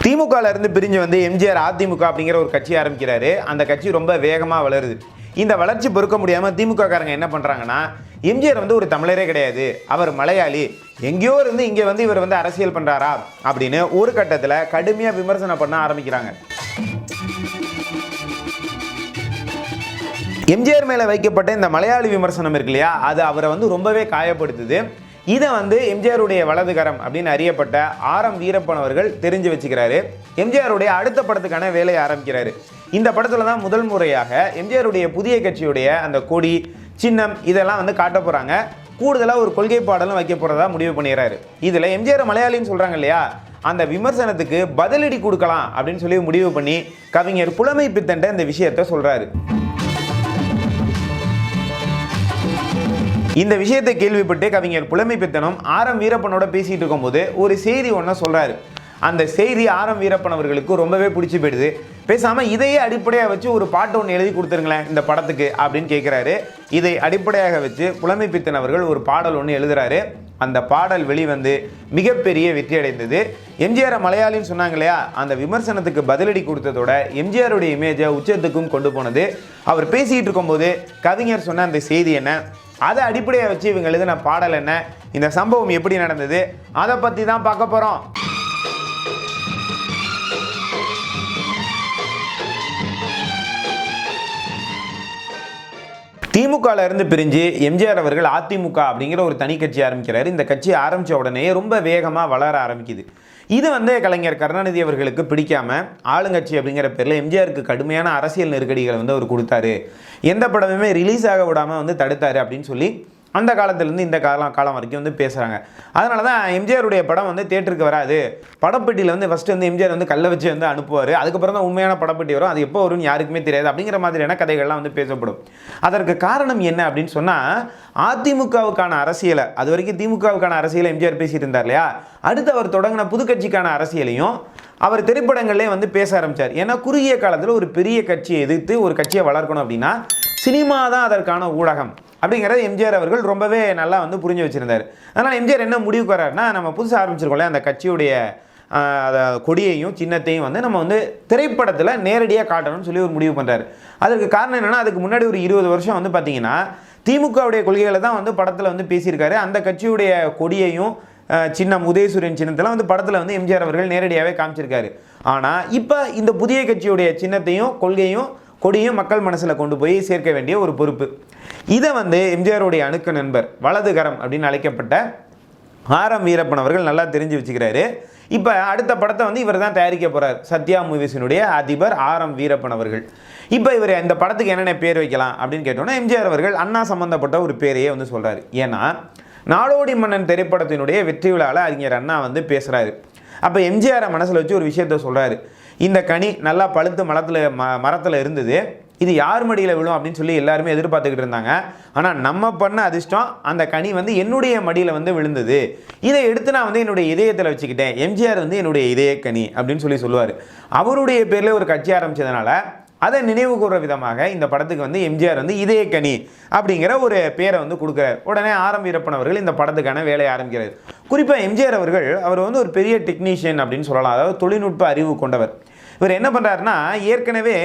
திமுகல இருந்து பிரிஞ்சு வந்து எம்ஜிஆர் அதிமுக அப்படிங்கிற ஒரு கட்சி ஆரம்பிக்கிறாரு. அந்த கட்சி ரொம்ப வேகமா வளருது. இந்த வளர்ச்சி பொறுக்க முடியாம திமுக காரங்க என்ன பண்றாங்கன்னா, எம்ஜிஆர் வந்து ஒரு தமிழரே கிடையாது, அவர் மலையாளி, எங்கேயோ இருந்து இங்க வந்து இவர் வந்து அரசியல் பண்றாரா அப்படின்னு ஒரு கட்டத்துல கடுமையா விமர்சனம் பண்ண ஆரம்பிக்கிறாங்க. எம்ஜிஆர் மேல வைக்கப்பட்ட இந்த மலையாளி விமர்சனம் இருக்கு இல்லையா, அது அவரை வந்து ரொம்பவே காயப்படுத்துது. இதை வந்து எம்ஜிஆருடைய வலதுகரம் அப்படின்னு அறியப்பட்ட ஆர்.எம். வீரப்பன் அவர்கள் தெரிஞ்சு வச்சுக்கிறாரு. எம்ஜிஆருடைய அடுத்த படத்துக்கான வேலையை ஆரம்பிக்கிறாரு. இந்த படத்துல தான் முதல் முறையாக எம்ஜிஆருடைய புதிய கட்சியுடைய அந்த கொடி சின்னம் இதெல்லாம் வந்து காட்ட போறாங்க. கூடுதலாக ஒரு கொள்கை பாடலும் வைக்க போறதா முடிவு பண்ணிடுறாரு. இதுல எம்ஜிஆர் மலையாளின்னு சொல்றாங்க இல்லையா, அந்த விமர்சனத்துக்கு பதிலடி கொடுக்கலாம் அப்படின்னு சொல்லி முடிவு பண்ணி கவிஞர் புலமை பித்தன் இந்த விஷயத்த சொல்றாரு. இந்த விஷயத்தை கேள்விப்பட்டு கவிஞர் புலமை பித்தனும் ஆர்.எம். வீரப்பனோட பேசிட்டு இருக்கும்போது ஒரு செய்தி ஒன்று சொல்றாரு. அந்த செய்தி ஆர்.எம். வீரப்பன் அவர்களுக்கு ரொம்பவே பிடிச்சி போயிடுது. பேசாம இதையே அடிப்படையாக வச்சு ஒரு பாட்டு ஒன்று எழுதி கொடுத்துருங்களேன் இந்த படத்துக்கு அப்படின்னு கேட்குறாரு. இதை அடிப்படையாக வச்சு புலமை பித்தன் அவர்கள் ஒரு பாடல் ஒன்று எழுதுறாரு. அந்த பாடல் வெளிவந்து மிகப்பெரிய வெற்றி அடைந்தது. எம்ஜிஆர் மலையாளின்னு சொன்னாங்க இல்லையா, அந்த விமர்சனத்துக்கு பதிலடி கொடுத்ததோட எம்ஜிஆருடைய இமேஜை உச்சத்துக்கும் கொண்டு போனது. அவர் பேசிட்டு இருக்கும்போது கவிஞர் சொன்ன அந்த செய்தி என்ன, அதை அடிப்படையாக வச்சு இவங்க எழுதின பாடல் என்ன, இந்த சம்பவம் எப்படி நடந்தது, அதை பற்றி தான் பார்க்க போகிறோம். திமுகல இருந்து பிரிஞ்சு எம்ஜிஆர் அவர்கள் அதிமுக அப்படிங்கிற ஒரு தனி கட்சி ஆரம்பிக்கிறாரு. இந்த கட்சி ஆரம்பித்த உடனே ரொம்ப வேகமாக வளர ஆரம்பிக்குது. இது வந்து கலைஞர் கருணாநிதி அவர்களுக்கு பிடிக்காம ஆளுங்கட்சி அப்படிங்கிற பேரில் எம்ஜிஆருக்கு கடுமையான அரசியல் நெருக்கடிகளை வந்து அவர் கொடுத்தாரு. எந்த படமுமே ரிலீஸ் ஆக விடாமல் வந்து தடுத்தாரு அப்படின்னு சொல்லி அந்த காலத்திலேருந்து இந்த காலம் வரைக்கும் வந்து பேசுகிறாங்க. அதனால தான் எம்ஜிஆருடைய படம் வந்து தேட்டருக்கு வராது, படப்பெட்டியில் வந்து ஃபஸ்ட்டு வந்து எம்ஜிஆர் வந்து கல்லை வச்சு வந்து அனுப்புவார், அதுக்கப்புறம் தான் உண்மையான படப்பெட்டி வரும், அது எப்போ வரும்னு யாருக்குமே தெரியாது அப்படிங்கிற மாதிரியான கதைகள்லாம் வந்து பேசப்படும். அதற்கு காரணம் என்ன அப்படின்னு சொன்னால், அதிமுகவுக்கான அரசியலை, அது வரைக்கும் திமுகவுக்கான அரசியலை எம்ஜிஆர் பேசிட்டு இருந்தார் இல்லையா, அடுத்து அவர் தொடங்கின புதுக்கட்சிக்கான அரசியலையும் அவர் திரைப்படங்களே வந்து பேச ஆரம்பித்தார். ஏன்னா குறுகிய காலத்தில் ஒரு பெரிய கட்சியை எதிர்த்து ஒரு கட்சியை வளர்க்கணும் அப்படின்னா சினிமா தான் அதற்கான ஊடகம் அப்படிங்கிறத எம்ஜிஆர் அவர்கள் ரொம்பவே நல்லா வந்து புரிஞ்சு வச்சுருந்தார். அதனால் எம்ஜிஆர் என்ன முடிவுக்கு வர்றாருன்னா, நம்ம புதுசாக ஆரம்பிச்சிருக்கோம்ல அந்த கட்சியுடைய கொடியையும் சின்னத்தையும் வந்து நம்ம வந்து திரைப்படத்தில் நேரடியாக காட்டணும்னு சொல்லி ஒரு முடிவு பண்ணுறாரு. அதற்கு காரணம் என்னென்னா, அதுக்கு முன்னாடி ஒரு 20 வருஷம் வந்து பார்த்தீங்கன்னா திமுகவுடைய கொள்கைகளை தான் வந்து படத்தில் வந்து பேசியிருக்காரு. அந்த கட்சியுடைய கொடியையும் சின்னம் உதயசூரியன் சின்னத்தெல்லாம் வந்து படத்தில் வந்து எம்ஜிஆர் அவர்கள் நேரடியாகவே காமிச்சிருக்காரு. ஆனால் இப்போ இந்த புதிய கட்சியுடைய சின்னத்தையும் கொள்கையும் கொடியும் மக்கள் மனசில் கொண்டு போய் சேர்க்க வேண்டிய ஒரு பொறுப்பு. இதை வந்து எம்ஜிஆருடைய அணுக்க நண்பர் வலதுகரம் அப்படின்னு அழைக்கப்பட்ட ஆர்.எம். வீரப்பன் அவர்கள் நல்லா தெரிஞ்சு வச்சுக்கிறாரு. இப்போ அடுத்த படத்தை வந்து இவர் தான் தயாரிக்க போகிறார். சத்யா மூவிஸினுடைய அதிபர் ஆர்.எம். வீரப்பன் அவர்கள். இப்போ இவர் இந்த படத்துக்கு என்னென்ன பேர் வைக்கலாம் அப்படின்னு கேட்டோன்னா, எம்ஜிஆர் அவர்கள் அண்ணா சம்பந்தப்பட்ட ஒரு பேரையே வந்து சொல்கிறாரு. ஏன்னா நாடோடி மன்னன் திரைப்படத்தினுடைய வெற்றி விழாவில் அறிஞர் அண்ணா வந்து பேசுகிறாரு. அப்போ எம்ஜிஆரை மனசில் வச்சு ஒரு விஷயத்த சொல்கிறாரு. இந்த கனி நல்லா பழுத்து மரத்தில் இருந்தது, இது யார் மடியில் விழும் அப்படின்னு சொல்லி எல்லாருமே எதிர்பார்த்துக்கிட்டு இருந்தாங்க. ஆனால் நம்ம பண்ண அதிர்ஷ்டம் அந்த கனி வந்து என்னுடைய மடியில் வந்து விழுந்தது, இதை எடுத்து நான் வந்து என்னுடைய இதயத்தில் வச்சுக்கிட்டேன், எம்ஜிஆர் வந்து என்னுடைய இதய கனி அப்படின்னு சொல்லி சொல்லுவார். அவருடைய பேரில் ஒரு கட்சி ஆரம்பித்ததுனால அதை நினைவு கூற விதமாக இந்த படத்துக்கு வந்து எம்ஜிஆர் வந்து இதயக்கனி அப்படிங்கிற ஒரு பேரை வந்து கொடுக்குறாரு. உடனே ஆர்.எம். வீரப்பன் அவர்கள் இந்த படத்துக்கான வேலையை ஆரம்பிக்கிறார். குறிப்பாக எம்ஜிஆர் அவர்கள் வந்து ஒரு பெரிய டெக்னீஷியன் அப்படின்னு சொல்லலாம், அதாவது தொழில்நுட்ப அறிவு கொண்டவர். இவர் என்ன பண்ணுறாருன்னா, ஏற்கனவே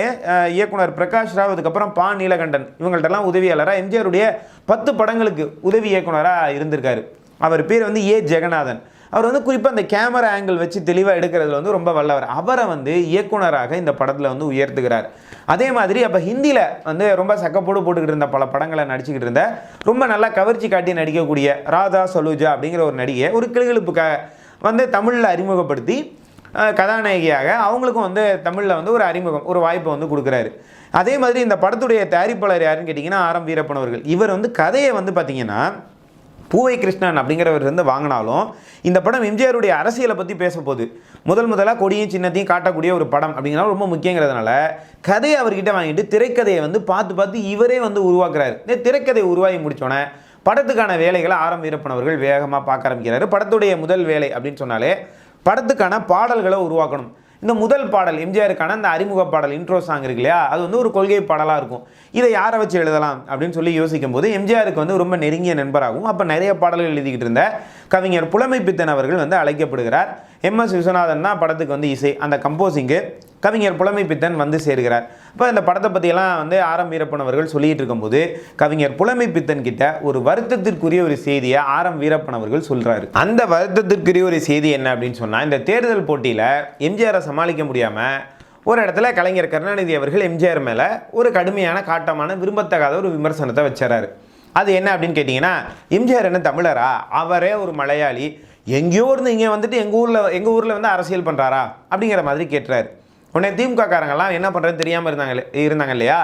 இயக்குனர் பிரகாஷ் ராவ், அதுக்கப்புறம் பா நீலகண்டன் இவங்கள்ட்டெல்லாம் உதவியாளராக எம்ஜிஆருடைய 10 படங்களுக்கு உதவி இயக்குனராக இருந்திருக்காரு. அவர் பேர் வந்து ஏ ஜெகநாதன். அவர் வந்து குறிப்பாக அந்த கேமரா ஆங்கிள் வச்சு தெளிவாக எடுக்கிறதுல வந்து ரொம்ப வல்லவர். அவரை வந்து இயக்குனராக இந்த படத்தில் வந்து உயர்த்துகிறார். அதே மாதிரி அப்போ ஹிந்தியில் வந்து ரொம்ப சக்கப்போடு போட்டுக்கிட்டு இருந்த பல படங்களை நடிச்சுக்கிட்டு இருந்த ரொம்ப நல்லா கவர்ச்சி காட்டி நடிக்கக்கூடிய ராதா சலூஜா அப்படிங்கிற ஒரு நடிகை ஒரு கிளுகிழுப்புக்காக வந்து தமிழில் அறிமுகப்படுத்தி கதாநாயகியாக அவங்களுக்கும் வந்து தமிழில் வந்து ஒரு அறிமுகம், ஒரு வாய்ப்பை வந்து கொடுக்குறாரு. அதே மாதிரி இந்த படத்துடைய தயாரிப்பாளர் யாருன்னு கேட்டிங்கன்னா ஆர்.எம். வீரப்பன் அவர்கள். இவர் வந்து கதையை வந்து பார்த்திங்கன்னா பூவை கிருஷ்ணன் அப்படிங்கிறவர் வந்து வாங்கினாலும் இந்த படம் எம்ஜிஆருடைய அரசியலை பற்றி பேச போகுது. முதலாக கொடியும் சின்னத்தையும் காட்டக்கூடிய ஒரு படம் அப்படிங்கிறனால ரொம்ப முக்கியங்கிறதுனால கதையை அவர்கிட்ட வாங்கிட்டு திரைக்கதையை வந்து பார்த்து இவரே வந்து உருவாக்குறாரு. இந்த திரைக்கதை உருவாகி முடித்தோன்னே படத்துக்கான வேலைகளை ஆர்.எம். வீரப்பன் அவர்கள் வேகமாக பார்க்க ஆரம்பிக்கிறாரு. படத்துடைய முதல் வேலை அப்படின்னு சொன்னாலே படத்துக்கான பாடல்களை உருவாக்கணும். இந்த முதல் பாடல் எம்ஜிஆருக்கான அந்த அறிமுக பாடல் இன்ட்ரோ சாங் இருக்கு இல்லையா, அது வந்து ஒரு கொள்கை பாடலாக இருக்கும். இதை யாரை வச்சு எழுதலாம் அப்படின்னு சொல்லி யோசிக்கும் போது எம்ஜிஆருக்கு வந்து ரொம்ப நெருங்கிய நண்பராகும். அப்போ நிறைய பாடல்கள் எழுதிக்கிட்டு இருந்த கவிஞர் புலமைப்பித்தன் அவர்கள் வந்து அழைக்கப்படுகிறார். MS விஸ்வநாதன் தான் படத்துக்கு வந்து இசை, அந்த கம்போசிங்கு கவிஞர் புலமைப்பித்தன் வந்து சேர்கிறார். இப்போ இந்த படத்தை பற்றியெல்லாம் வந்து ஆரம் வீரப்பன் அவர்கள் சொல்லிட்டு இருக்கும்போது கவிஞர் புலமைப்பித்தன் கிட்ட ஒரு வருத்தத்திற்குரிய ஒரு செய்தியை ஆரம் வீரப்பன் அவர்கள் சொல்றாரு. அந்த வருத்தத்திற்குரிய ஒரு செய்தி என்ன அப்படின்னு சொன்னால், இந்த தேர்தல் போட்டியில் எம்ஜிஆரை சமாளிக்க முடியாமல் ஒரு இடத்துல கலைஞர் கருணாநிதி அவர்கள் எம்ஜிஆர் மேலே ஒரு கடுமையான காட்டமான விரும்பத்தகாத ஒரு விமர்சனத்தை வச்சாரு. அது என்ன அப்படின்னு கேட்டிங்கன்னா, எம்ஜிஆர் என்ன தமிழரா, அவரே ஒரு மலையாளி, எங்கேயோ இருந்து இங்கே வந்துட்டு எங்கள் ஊரில் வந்து அரசியல் பண்ணுறாரா அப்படிங்கிற மாதிரி கேட்டுறாரு. உடனே திமுக காரங்கெல்லாம் என்ன பண்ணுறதுன்னு தெரியாமல் இருந்தாங்க இல்லையா,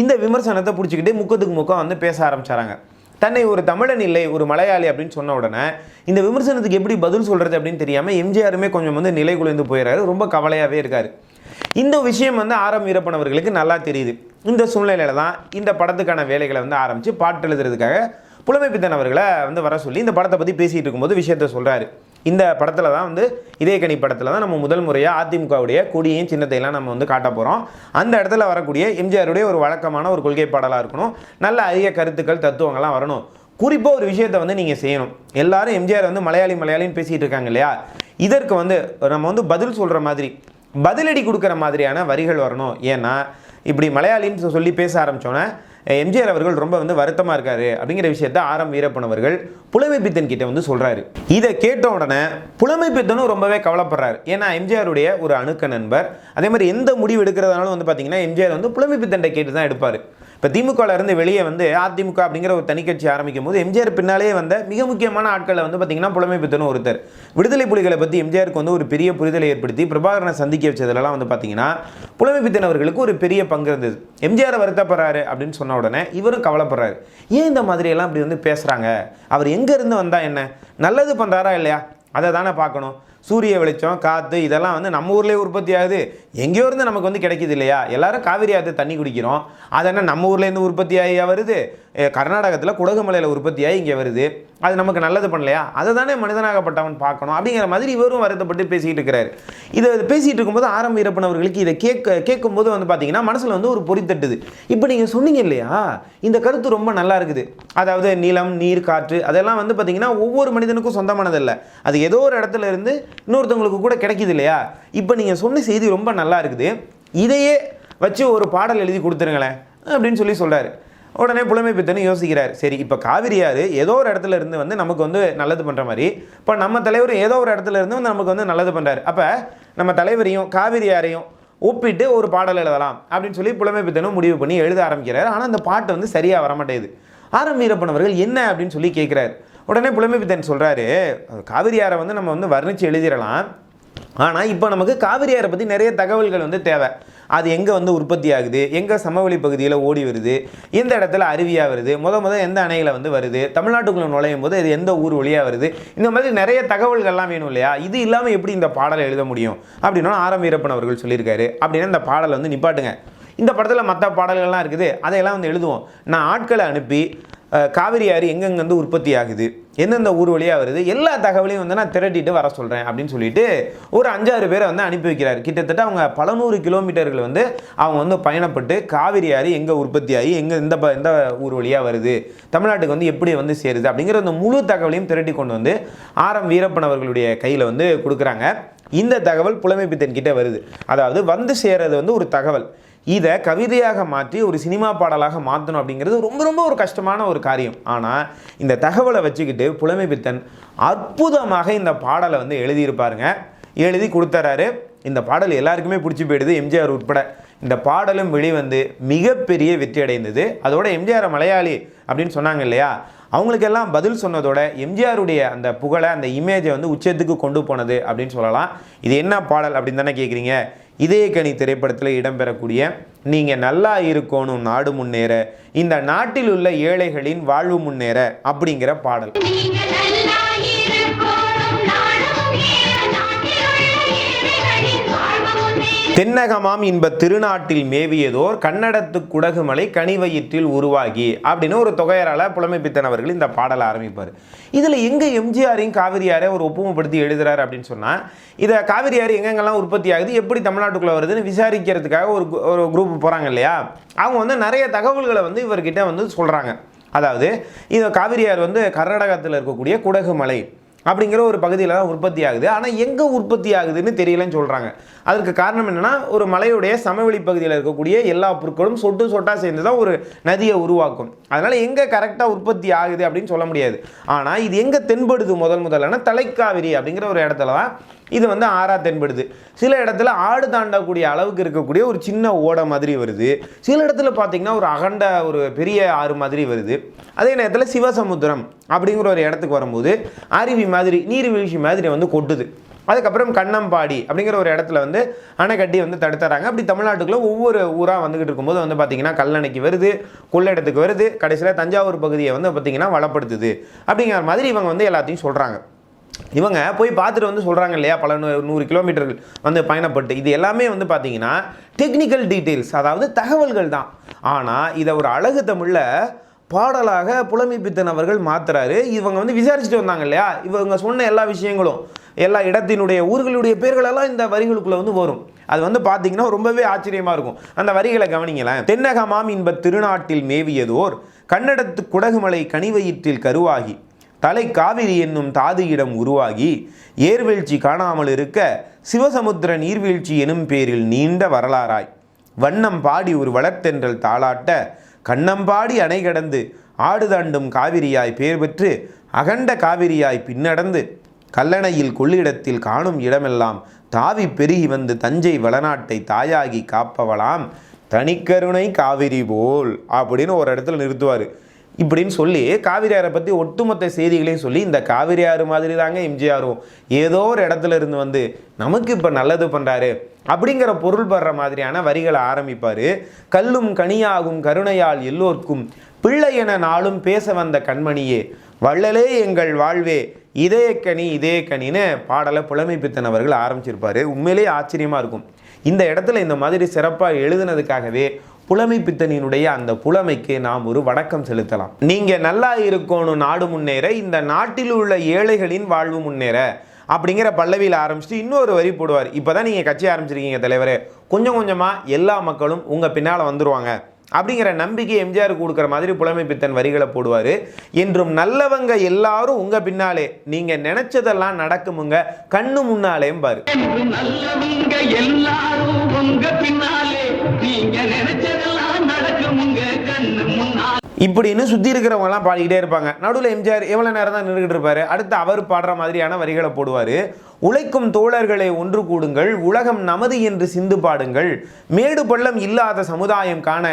இந்த விமர்சனத்தை பிடிச்சிக்கிட்டு முக்கத்துக்கு முக்கம் வந்து பேச ஆரம்பிச்சாராங்க. தன்னை ஒரு தமிழன் இல்லை ஒரு மலையாளி அப்படின்னு சொன்ன உடனே இந்த விமர்சனத்துக்கு எப்படி பதில் சொல்கிறது அப்படின்னு தெரியாமல் எம்ஜிஆருமே கொஞ்சம் வந்து நிலை குலைந்து போயிடுறாரு, ரொம்ப கவலையாகவே இருக்கார். இந்த விஷயம் வந்து ஆரம் வீரப்பன் அவர்களுக்கு நல்லா தெரியுது. இந்த சூழ்நிலையில் தான் இந்த படத்துக்கான வேலைகளை வந்து ஆரம்பித்து பாட்டு எழுதுறதுக்காக புலமைப்பித்தன் அவர்களை வந்து வர சொல்லி இந்த படத்தை பற்றி பேசிகிட்டு இருக்கும்போது விஷயத்த சொல்கிறாரு. இந்த படத்தில் தான் வந்து இதயக்கனி படத்தில் தான் நம்ம முதல் முறையாக அதிமுகவுடைய கொடியையும் சின்னத்தையெல்லாம் நம்ம வந்து காட்ட போகிறோம். அந்த இடத்துல வரக்கூடிய எம்ஜிஆருடைய ஒரு வழக்கமான ஒரு கொள்கை பாடலாக இருக்கணும், நல்ல அரிய கருத்துக்கள் தத்துவங்கள்லாம் வரணும். குறிப்பாக ஒரு விஷயத்தை வந்து நீங்கள் செய்யணும். எல்லாரும் எம்ஜிஆர் வந்து மலையாளின்னு பேசிகிட்டு இருக்காங்க இல்லையா, இதற்கு வந்து நம்ம வந்து பதில் சொல்கிற மாதிரி பதிலடி கொடுக்குற மாதிரியான வரிகள் வரணும். ஏன்னா இப்படி மலையாளின்னு சொல்லி பேச ஆரம்பித்தோன்னே எம்ஜிஆர் அவர்கள் ரொம்ப வந்து வருத்தமாக இருக்காரு அப்படிங்கிற விஷயத்த ஆரம் வீரப்பன் அவர்கள் புலமைப்பித்தன் கிட்ட வந்து சொல்கிறாரு. இதை கேட்ட உடனே புலமைப்பித்தனும் ரொம்பவே கவலைப்படுறாரு. ஏன்னா எம்ஜிஆருடைய ஒரு அணுக்க நண்பர். அதே மாதிரி எந்த முடிவு எடுக்கிறதுனாலும் வந்து பார்த்தீங்கன்னா எம்ஜிஆர் வந்து புலமைப்பித்தன் கேட்டு தான் எடுப்பார். இப்போ திமுகலேருந்து வெளியே வந்து அதிமுக அப்படிங்கிற ஒரு தனிக்கட்சி ஆரம்பிக்கும் போது எம்ஜிஆர் பின்னாலே வந்த மிக முக்கியமான ஆட்களை வந்து பார்த்தீங்கன்னா புலமைப்பித்தனும் ஒருத்தர். விடுதலை புலிகளை பற்றி எம்ஜிஆருக்கு வந்து ஒரு பெரிய புரிதலை ஏற்படுத்தி பிரபாகரனை சந்திக்க வச்சதுலலாம் வந்து பார்த்தீங்கன்னா புலமைப்பித்தன் அவர்களுக்கு ஒரு பெரிய பங்கு இருந்தது. எம்ஜிஆர் வருத்தப்படுறாரு அப்படின்னு சொன்ன உடனே இவரும் கவலைப்படுறாரு. ஏன் இந்த மாதிரியெல்லாம் இப்படி வந்து பேசுகிறாங்க, அவர் எங்கேருந்து வந்தால் என்ன, நல்லது பண்ணுறாரா இல்லையா, அதை தானே பார்க்கணும். சூரிய வெளிச்சம் காற்று இதெல்லாம் வந்து நம்ம ஊர்லேயே உற்பத்தி ஆகுது, எங்கேயோ இருந்து நமக்கு வந்து கிடைக்கிது இல்லையா, எல்லாரும் காவிரி ஆற்று தண்ணி குடிக்கிறோம், அது என்ன நம்ம ஊர்லேருந்து உற்பத்தி ஆகி வருது, கர்நாடகத்தில் குடகுமலையில் உற்பத்தி ஆகி இங்கே வருது, அது நமக்கு நல்லது பண்ணலையா, அதை தானே மனிதனாகப்பட்டவன் பார்க்கணும் அப்படிங்கிற மாதிரி இவரும் வருத்தப்பட்டு பேசிக்கிட்டு இருக்கிறாரு. இதை பேசிகிட்டு இருக்கும்போது ஆரம் வீரப்பன் அவர்களுக்கு இதை கேட்கும்போது வந்து பார்த்தீங்கன்னா மனசில் வந்து ஒரு பொறி தட்டுது. இப்போ நீங்கள் சொன்னீங்க இல்லையா, இந்த கருத்து ரொம்ப நல்லா இருக்குது. அதாவது நிலம் நீர் காற்று அதெல்லாம் வந்து பார்த்தீங்கன்னா ஒவ்வொரு மனிதனுக்கும் சொந்தமானதில்லை, அது ஏதோ ஒரு இடத்துல இருந்து இன்னொருத்தவங்களுக்கு கூட கிடைக்குது இல்லையா. இப்போ நீங்கள் சொன்ன செய்தி ரொம்ப நல்லா இருக்குது, இதையே வச்சு ஒரு பாடல் எழுதி கொடுத்துருங்களேன் அப்படின்னு சொல்லி சொல்கிறாரு. உடனே புலமைப்பித்தனும் யோசிக்கிறார். சரி, இப்போ காவிரியார் ஏதோ ஒரு இடத்துல இருந்து வந்து நமக்கு வந்து நல்லது பண்ணுற மாதிரி இப்போ நம்ம தலைவர் ஏதோ ஒரு இடத்துல இருந்து வந்து நமக்கு வந்து நல்லது பண்ணுறாரு. அப்போ நம்ம தலைவரையும் காவிரியாரையும் ஒப்பிட்டு ஒரு பாடல் எழுதலாம் அப்படின்னு சொல்லி புலமைப்பித்தனும் முடிவு பண்ணி எழுத ஆரம்பிக்கிறார். ஆனால் அந்த பாட்டு வந்து சரியாக வரமாட்டேங்குது. ஆரம் வீரப்பன் அவர்கள் என்ன அப்படின்னு சொல்லி கேட்குறாரு. உடனே புலமைப்பித்தன் சொல்கிறாரு, காவிரியாரை வந்து நம்ம வந்து வர்ணித்து எழுதிடலாம், ஆனால் இப்போ நமக்கு காவிரியாரை பற்றி நிறைய தகவல்கள் வந்து தேவை. அது எங்கே வந்து உற்பத்தி ஆகுது, எங்கே சமவெளி பகுதியில் ஓடி வருது, எந்த இடத்துல அருவியாக வருது, முத எந்த அணையில் வந்து வருது, தமிழ்நாட்டுக்குள்ளே நுழையும் போது இது எந்த ஊர் வழியாக வருது, இந்த மாதிரி நிறைய தகவல்கள்லாம் வேணும் இல்லையா. இது இல்லாமல் எப்படி இந்த பாடலை எழுத முடியும் அப்படின்னா ஆரம் வீரப்பன் அவர்கள் சொல்லியிருக்காரு. அப்படின்னா இந்த பாடலை வந்து நிப்பாட்டுங்க, இந்த படத்தில் மற்ற பாடல்கள்லாம் இருக்குது அதையெல்லாம் வந்து எழுதுவோம், நான் ஆட்களை அனுப்பி காவிரி ஆறு எங்கெங்கே வந்து உற்பத்தி ஆகுது, எந்தெந்த ஊர் வழியாக வருது, எல்லா தகவலையும் வந்து நான் திரட்டிட்டு வர சொல்கிறேன் அப்படின்னு சொல்லிட்டு ஒரு 5-6 பேரை வந்து அனுப்பி வைக்கிறார். கிட்டத்தட்ட அவங்க பல 100 கிலோமீட்டர்கள் வந்து அவங்க வந்து பயணப்பட்டு காவிரி ஆறு எங்கே உற்பத்தி ஆகி எங்கே எந்த ஊர் வழியாக வருது, தமிழ்நாட்டுக்கு வந்து எப்படி வந்து சேருது அப்படிங்கிற அந்த முழு தகவலையும் திரட்டி கொண்டு வந்து ஆரம் வீரப்பன் அவர்களுடைய கையில் வந்து கொடுக்குறாங்க. இந்த தகவல் புலமைப்பித்தன் கிட்டே வருது. அதாவது வந்து சேரது வந்து ஒரு தகவல், இதை கவிதையாக மாற்றி ஒரு சினிமா பாடலாக மாற்றணும் அப்படிங்கிறது ரொம்ப ஒரு கஷ்டமான ஒரு காரியம். ஆனால் இந்த தகவலை வச்சுக்கிட்டு புலமைப்பித்தன் அற்புதமாக இந்த பாடலை வந்து எழுதியிருப்பாருங்க, எழுதி கொடுத்துறாரு. இந்த பாடல் எல்லாருக்குமே பிடிச்சி போயிடுது, எம்ஜிஆர் உட்பட. இந்த பாடலும் வெளிவந்து மிகப்பெரிய வெற்றி அடைந்தது. அதோட எம்ஜிஆர் மலையாளி அப்படின்னு சொன்னாங்க இல்லையா, அவங்களுக்கெல்லாம் பதில் சொன்னதோட எம்ஜிஆருடைய அந்த புகழை அந்த இமேஜை வந்து உச்சத்துக்கு கொண்டு போனது அப்படின்னு சொல்லலாம். இது என்ன பாடல் அப்படின்னு தானே கேட்குறீங்க. இதயக்கனி திரைப்படத்தில் இடம்பெறக்கூடிய நீங்கள் நல்லா இருக்கணும் நாடு முன்னேற, இந்த நாட்டில் உள்ள ஏழைகளின் வாழ்வு முன்னேற அப்படிங்கிற பாடல். தென்னகமாம் இன்ப திருநாட்டில் மேவியதோர் கன்னடத்து குடகுமலை கனிவயிற்றில் உருவாகி அப்படின்னு ஒரு தொகையரால புலமைப்பித்தன் அவர்கள் இந்த பாடலை ஆரம்பிப்பார். இதில் எங்கே எம்ஜிஆரையும் காவிரியாரை ஒரு ஒப்புமைப்படுத்தி எழுதுறாரு அப்படின்னு சொன்னால், இதை காவிரியார் எங்கெங்கெல்லாம் உற்பத்தி ஆகுது, எப்படி தமிழ்நாட்டுக்குள்ளே வருதுன்னு விசாரிக்கிறதுக்காக ஒரு குரூப் போகிறாங்க இல்லையா, அவங்க வந்து நிறைய தகவல்களை வந்து இவர்கிட்ட வந்து சொல்கிறாங்க. அதாவது இது காவிரியார் வந்து கர்நாடகத்தில் இருக்கக்கூடிய குடகுமலை அப்படிங்கிற ஒரு பகுதியில் தான் உற்பத்தி ஆகுது. ஆனால் எங்கே உற்பத்தி ஆகுதுன்னு தெரியலன்னு சொல்கிறாங்க. அதற்கு காரணம் என்னென்னா, ஒரு மலையுடைய சமவெளி பகுதியில் இருக்கக்கூடிய எல்லா பொருட்களும் சொட்டு சொட்டாக சேர்ந்து தான் ஒரு நதியை உருவாக்கும். அதனால் எங்கே கரெக்டாக உற்பத்தி ஆகுது அப்படின்னு சொல்ல முடியாது. ஆனால் இது எங்கே தென்படுது முதல்னா தலைக்காவிரி அப்படிங்கிற ஒரு இடத்துல தான் இது வந்து ஆறா தென்படுது. சில இடத்துல ஆடு தாண்டக்கூடிய அளவுக்கு இருக்கக்கூடிய ஒரு சின்ன ஓடை மாதிரி வருது. சில இடத்துல பார்த்திங்கன்னா ஒரு அகண்ட ஒரு பெரிய ஆறு மாதிரி வருது. அதே நேரத்தில் சிவசமுத்திரம் அப்படிங்கிற ஒரு இடத்துக்கு வரும்போது அருவி மாதிரி நீர்வீழ்ச்சி மாதிரி வந்து கொட்டுது. அதுக்கப்புறம் கண்ணம்பாடி அப்படிங்கிற ஒரு இடத்துல வந்து அணை கட்டி வந்து தடுத்துறாங்க. அப்படி தமிழ்நாட்டுக்குள்ளே ஒவ்வொரு ஊராக வந்துக்கிட்டு இருக்கும்போது வந்து பார்த்திங்கன்னா கல்லணைக்கு வருது, கொள்ளிடத்துக்கு வருது, கடைசியில் தஞ்சாவூர் பகுதியை வந்து பார்த்திங்கன்னா வளப்படுத்துது அப்படிங்கிற மாதிரி இவங்க வந்து எல்லாத்தையும் சொல்கிறாங்க. இவங்க போய் பார்த்துட்டு வந்து சொல்கிறாங்க இல்லையா, பல 100 கிலோமீட்டர்கள் வந்து பயணப்பட்டு. இது எல்லாமே வந்து பார்த்திங்கன்னா டெக்னிக்கல் டீட்டெயில்ஸ், அதாவது தகவல்கள் தான். ஆனால் இதை ஒரு அழகு தமிழில் பாடலாக புலமைப்பித்தன் அவர்கள் மாத்துறாரு. இவங்க வந்து விசாரிச்சுட்டு வந்தாங்க இல்லையா, இவங்க சொன்ன எல்லா விஷயங்களும், எல்லா இடத்தினுடைய ஊர்களுடைய பேர்களெல்லாம் இந்த வரிகளுக்குள்ளே வந்து வரும். அது வந்து பார்த்தீங்கன்னா ரொம்பவே ஆச்சரியமாக இருக்கும். அந்த வரிகளை கவனிங்களேன். தென்னகமாம் இன்ப திருநாட்டில் மேவியதோர் கன்னடத்து குடகுமலை கனிவயிற்றில் கருவாகி தலை காவிரி என்னும் தாது இடம் உருவாகி ஏர்வீழ்ச்சி காணாமல் இருக்க சிவசமுத்திர நீர்வீழ்ச்சி எனும் பேரில் நீண்ட வரலாறாய் வண்ணம் பாடி ஒரு வளர்த்தென்றல் தாளாட்ட கண்ணம்பாடி அணை கடந்து ஆடு தாண்டும் காவிரியாய் பேர் பெற்று அகண்ட காவிரியாய் பின்னடந்து கல்லணையில் கொள்ளிடத்தில் காணும் இடமெல்லாம் தாவி பெருகி வந்து தஞ்சை வளநாட்டை தாயாகி காப்பவளாம் தனிக்கருணை காவிரி போல் அப்படின்னு ஒரு இடத்துல நிறுத்துவார். இப்படின்னு சொல்லி காவிரியாரை பற்றி ஒட்டுமொத்த செய்திகளையும் சொல்லி, இந்த காவிரியாறு மாதிரி தாங்க எம்ஜிஆரும் ஏதோ ஒரு இடத்துல இருந்து வந்து நமக்கு இப்போ நல்லது பண்ணுறாரு அப்படிங்கிற பொருள் படுற மாதிரியான வரிகளை ஆரம்பிப்பார். கல்லும் கனியாகும் கருணையால் எல்லோர்க்கும் பிள்ளை என நாளும் பேச வந்த கண்மணியே வள்ளலே எங்கள் வாழ்வே இதே கனின்னு பாடலை புலமைப்பித்தன் அவர்கள் ஆரம்பிச்சிருப்பார். உண்மையிலேயே ஆச்சரியமாக இருக்கும். இந்த இடத்துல இந்த மாதிரி சிறப்பாக எழுதுனதுக்காகவே புலமைப்பித்தனினுடைய அந்த புலமைக்கு நாம் ஒரு வணக்கம் செலுத்தலாம். நீங்கள் நல்லா இருக்கணும் நாடு முன்னேற, இந்த நாட்டில் உள்ள ஏழைகளின் வாழ்வு முன்னேற அப்படிங்கிற பல்லவியில் ஆரம்பிச்சுட்டு இன்னொரு வரி போடுவார். இப்போ தான் நீங்கள் கட்சி ஆரம்பிச்சிருக்கீங்க தலைவரே, கொஞ்சம் கொஞ்சமாக எல்லா மக்களும் உங்கள் பின்னால் வந்துடுவாங்க அப்படிங்கிற நம்பிக்கை எம்ஜிஆருக்கு கொடுக்குற மாதிரி புலமைப்பித்தன் வரிகளை போடுவார். என்றும் நல்லவங்க எல்லாரும் உங்கள் பின்னாலே, நீங்கள் நினைச்சதெல்லாம் நடக்குமுங்க கண்ணு முன்னாலேயும் பாரு. இப்படின்னு சுற்றி இருக்கிறவங்கலாம் பாடிக்கிட்டே இருப்பாங்க. நடுவில் எம்ஜிஆர் எவ்வளோ நேரம் தான் நின்றுக்கிட்டு இருப்பார். அடுத்து அவர் பாடுற மாதிரியான வரிகளை போடுவார். உழைக்கும் தோழர்களை ஒன்று கூடுங்கள், உலகம் நமது என்று சிந்து பாடுங்கள், மேடு பள்ளம் இல்லாத சமுதாயம் காண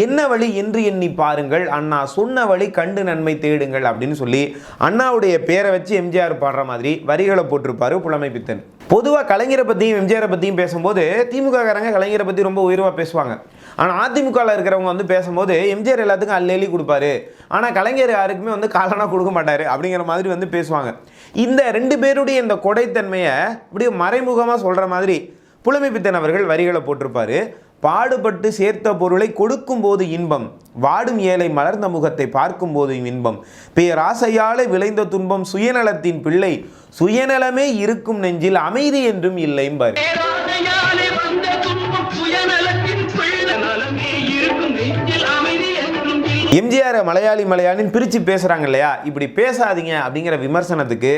என்ன வழி என்று எண்ணி பாருங்கள், அண்ணா சொன்ன வழி கண்டு நன்மை தேடுங்கள் அப்படின்னு சொல்லி அண்ணாவுடைய பேரை வச்சு எம்ஜிஆர் பாடுற மாதிரி வரிகளை போட்டிருப்பாரு புலமைப்பித்தன். பொதுவாக கலைஞரை பற்றியும் எம்ஜிஆரை பற்றியும் பேசும்போது திமுக காரங்க கலைஞரை பற்றி ரொம்ப உயர்வாக பேசுவாங்க. ஆனால் அதிமுகவில் இருக்கிறவங்க வந்து பேசும்போது எம்ஜிஆர் எல்லாத்துக்கும் அள்ளி கொடுப்பாரு, ஆனால் கலைஞர் யாருக்குமே வந்து காலனா கொடுக்க மாட்டார் அப்படிங்கிற மாதிரி வந்து பேசுவாங்க. இந்த ரெண்டு பேருடைய இந்த கொடைத்தன்மையை இப்படி மறைமுகமாக சொல்கிற மாதிரி புலமைப்பித்தன் அவர்கள் வரிகளை போட்டிருப்பாரு. பாடுபட்டு சேர்த்த பொருளை கொடுக்கும் போது இன்பம், வாடும் ஏழை மலர்ந்த முகத்தை பார்க்கும் போது இன்பம், பேராசையாலே விளைந்த துன்பம் சுயநலத்தின் பிள்ளை சுயநலமே இருக்கும் நெஞ்சில் அமைதி என்றும் இல்லைம்பார். எம்ஜிஆர் மலையாளின்னு பிரித்து பேசுகிறாங்க இல்லையா, இப்படி பேசாதீங்க அப்படிங்கிற விமர்சனத்துக்கு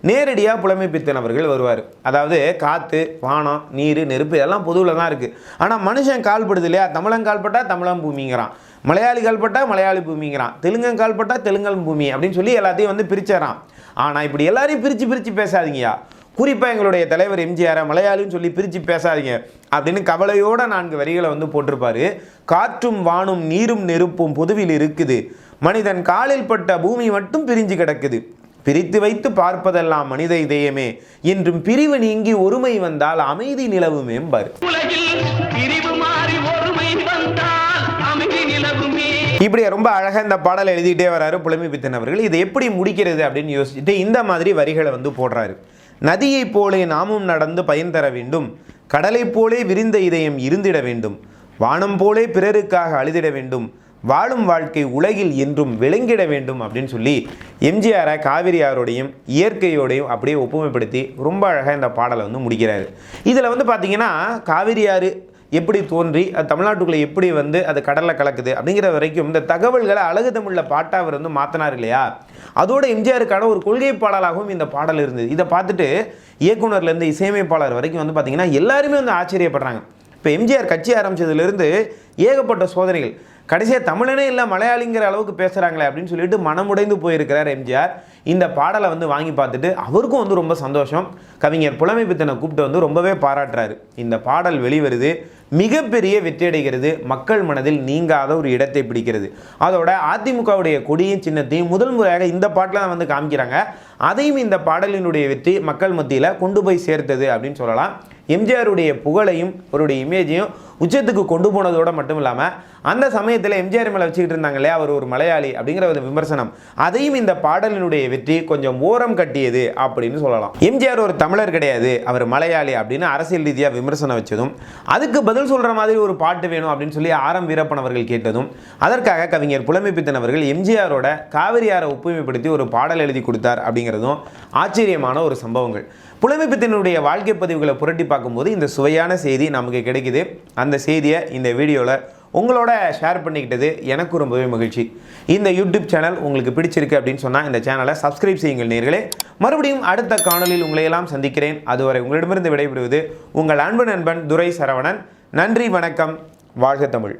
நேரடியாக புலமைப்பித்தன் அவர்கள் வருவார். அதாவது காற்று, வானம், நீர், நெருப்பு இதெல்லாம் பொதுவில் தான் இருக்குது. ஆனால் மனுஷன் கால்படுது இல்லையா, தமிழன் கால்பட்டால் தமிழன் பூமிங்கிறான், மலையாளி கால்பட்டால் மலையாளி பூமிங்கிறான், தெலுங்கன் கால்பட்டால் தெலுங்கன் பூமி அப்படின்னு சொல்லி எல்லாத்தையும் வந்து பிரிச்சிடறான். ஆனால் இப்படி எல்லாரையும் பிரித்து பேசாதீங்கயா, குறிப்பாக எங்களுடைய தலைவர் எம்ஜிஆரை மலையாளின்னு சொல்லி பிரித்து பேசாதீங்க அப்படின்னு கவலையோட 4 வரிகளை வந்து போட்டிருப்பாரு. காற்றும் வானும் நீரும் நெருப்பும் பொதுவில் இருக்குது, மனிதன் காலில் பட்ட பூமி மட்டும் பிரிஞ்சு கிடக்குது, பிரித்து வைத்து பார்ப்பதெல்லாம் மனித இதயமே என்றும் பிரிவு நீங்கி ஒருமை வந்தால் அமைதி நிலவுமே பாரு. இப்படி ரொம்ப அழகாக இந்த பாடலை எழுதிட்டே வராரு புலமைப்பித்தன் அவர்கள். இதை எப்படி முடிக்கிறது அப்படின்னு யோசிச்சுட்டு இந்த மாதிரி வரிகளை வந்து போடுறாரு. நதியைப் போலே நாமும் நடந்து பயன் தர வேண்டும், கடலை போலே விரிந்த இதயம் இருந்திட வேண்டும், வானம் போலே பிறருக்காக அழுதிட வேண்டும், வாழும் வாழ்க்கை உலகில் என்றும் விளங்கிட வேண்டும் அப்படின்னு சொல்லி எம்ஜிஆரை காவிரியாரோடையும் இயற்கையோடையும் அப்படியே ஒப்புமைப்படுத்தி ரொம்ப அழகாக இந்த பாடலை வந்து முடிக்கிறாரு. இதில் வந்து பார்த்தீங்கன்னா காவிரியாறு எப்படி தோன்றி அது தமிழ்நாட்டுக்குள்ளே எப்படி வந்து அது கடலில் கலக்குது அப்படிங்கிற வரைக்கும் இந்த தகவல்களை அழகு தமிழில் பாட்டாக அவர் வந்து மாற்றினார் இல்லையா. அதோட எம்ஜிஆருக்கான ஒரு கொள்கை பாடலாகவும் இந்த பாடல் இருந்தது. இதை பார்த்துட்டு இயக்குனர்லேருந்து இசையமைப்பாளர் வரைக்கும் வந்து பார்த்திங்கன்னா எல்லாருமே வந்து ஆச்சரியப்படுறாங்க. இப்போ எம்ஜிஆர் கட்சி ஆரம்பித்ததுலேருந்து ஏகப்பட்ட சோதனைகள், கடைசியாக தமிழனே இல்லை மலையாளிங்கிற அளவுக்கு பேசுகிறாங்களே அப்படின்னு சொல்லிட்டு மனமுடைந்து போயிருக்கிறார் எம்ஜிஆர். இந்த பாடலை வந்து வாங்கி பார்த்துட்டு அவருக்கும் வந்து ரொம்ப சந்தோஷம். கவிஞர் புலமைப்பித்தனை கூப்பிட்டு வந்து ரொம்பவே பாராட்டுறாரு. இந்த பாடல் வெளிவருது, மிகப்பெரிய வெற்றியடைகிறது, மக்கள் மனதில் நீங்காத ஒரு இடத்தை பிடிக்கிறது. அதோட அதிமுகவுடைய கொடியும் சின்னத்தையும் முதல் முறையாக இந்த பாட்டில் தான் வந்து காமிக்கிறாங்க. அதையும் இந்த பாடலினுடைய வெற்றி மக்கள் மத்தியில் கொண்டு போய் சேர்த்தது அப்படின்னு சொல்லலாம். எம்ஜிஆருடைய புகழையும் அவருடைய இமேஜையும் உச்சத்துக்கு கொண்டு போனதோடு மட்டும் இல்லாமல் அந்த சமயத்தில் எம்ஜிஆர் மேலே வச்சுக்கிட்டு இருந்தாங்க இல்லையா அவர் ஒரு மலையாளி அப்படிங்கிற ஒரு விமர்சனம், அதையும் இந்த பாடலினுடைய வெற்றி கொஞ்சம் ஓரம் கட்டியது அப்படின்னு சொல்லலாம். எம்ஜிஆர் ஒரு தமிழர் கிடையாது, அவர் மலையாளி அப்படின்னு அரசியல் ரீதியாக விமர்சனம் வச்சதும், அதுக்கு பதில் சொல்கிற மாதிரி ஒரு பாட்டு வேணும் அப்படின்னு சொல்லி ஆர்.எம். வீரப்பன் அவர்கள் கேட்டதும், அதற்காக கவிஞர் புலமைப்பித்தன் அவர்கள் எம்ஜிஆரோட காவிரியாரை ஒப்புமைப்படுத்தி ஒரு பாடல் எழுதி கொடுத்தார் அப்படிங்கிறதும் ஆச்சரியமான ஒரு சம்பவங்கள். புலமைப்பித்தனுடைய வாழ்க்கை பதிவுகளை புரட்டி பார்க்கும்போது இந்த சுவையான செய்தி நமக்கு கிடைக்குது. அந்த செய்தியை இந்த வீடியோவில் உங்களோட ஷேர் பண்ணிக்கிட்டது எனக்கு ரொம்பவே மகிழ்ச்சி. இந்த யூடியூப் சேனல் உங்களுக்கு பிடிச்சிருக்கு அப்படின்னு சொன்னால் இந்த சேனலை சப்ஸ்கிரைப் செய்யுங்கள் நேயர்களே. மறுபடியும் அடுத்த காணொலியில் உங்களையெல்லாம் சந்திக்கிறேன். அதுவரை உங்களிடமிருந்து விடைபெறுவது உங்கள் அன்பு நண்பன் துரை சரவணன். நன்றி, வணக்கம், வாழ்க தமிழ்.